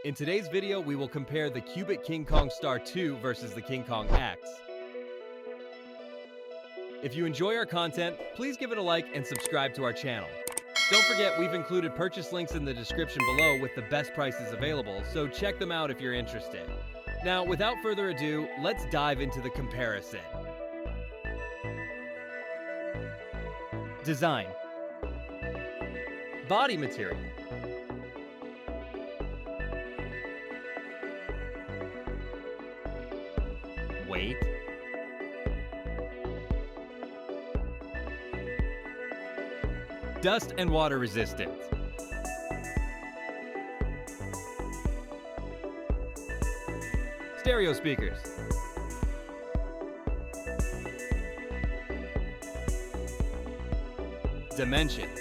In today's video, we will compare the Cubot KingKong Star 2 versus the KingKong X. If you enjoy our content, please give it a like and subscribe to our channel. Don't forget, we've included purchase links in the description below with the best prices available, so check them out if you're interested. Now, without further ado, let's dive into the comparison. Design. Body material. Weight. Dust and water resistance. Stereo speakers. Dimensions.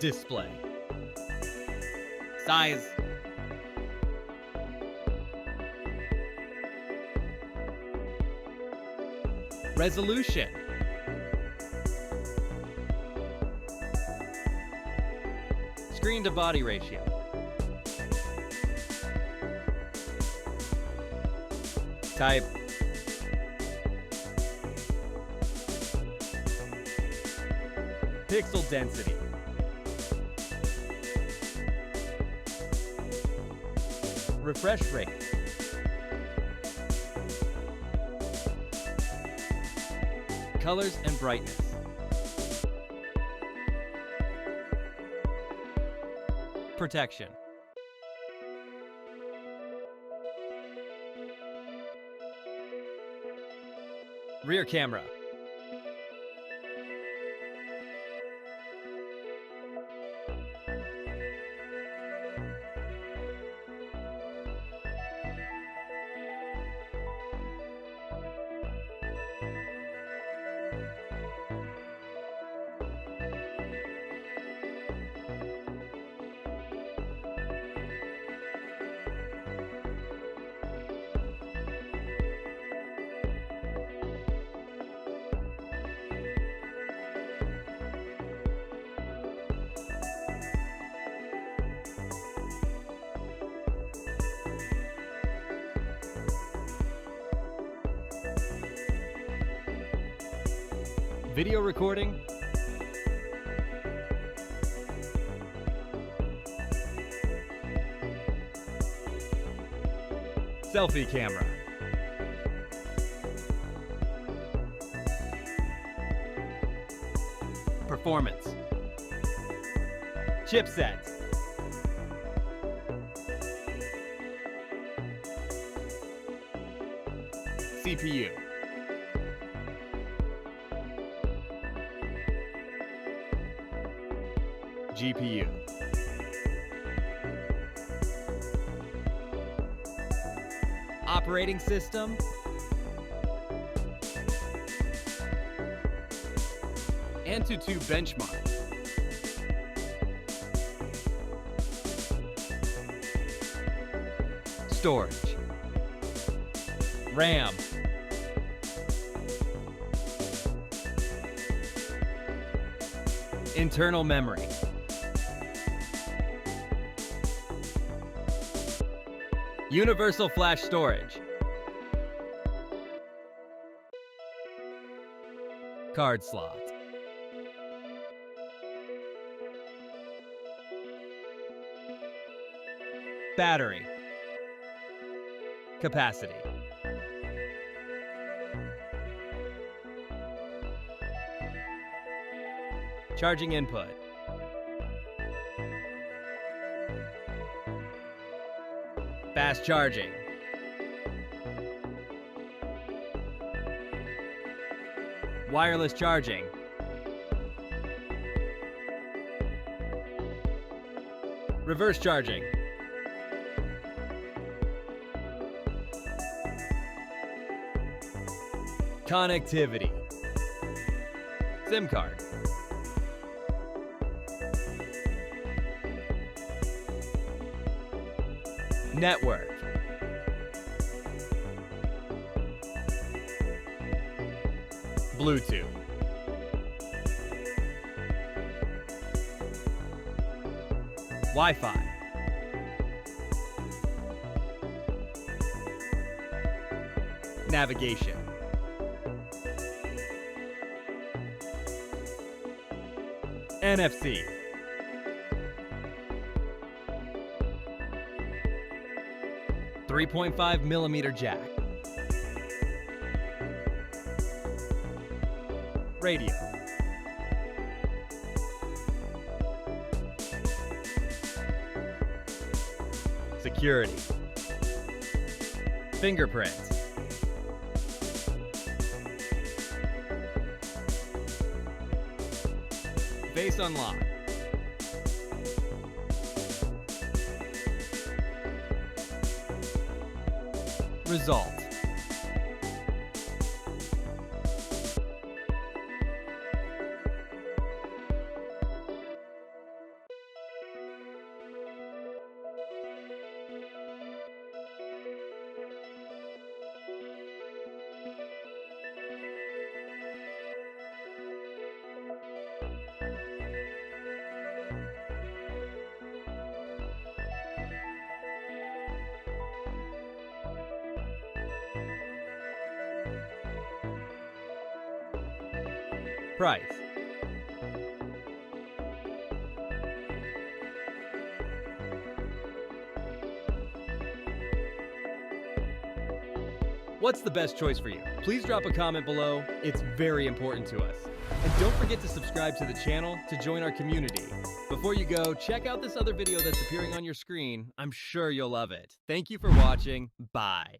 Display. Size. Resolution. Screen to body ratio. Type. Pixel density. Refresh rate. Colors and brightness. Protection. Rear camera. Video recording. Selfie camera. Performance. Chipset. CPU. GPU. Operating system. AnTuTu benchmark. Storage. RAM. Internal memory. Universal flash storage. Card slot. Battery. Capacity. Charging input. Fast charging. Wireless charging. Reverse charging. Connectivity. SIM card. Network. Bluetooth. Wi-Fi. Navigation. NFC. 3.5mm jack. Radio. Security. Fingerprints. Face unlock. Result. Price. What's the best choice for you? Please drop a comment below. It's very important to us. And don't forget to subscribe to the channel to join our community. Before you go, check out this other video that's appearing on your screen. I'm sure you'll love it. Thank you for watching. Bye.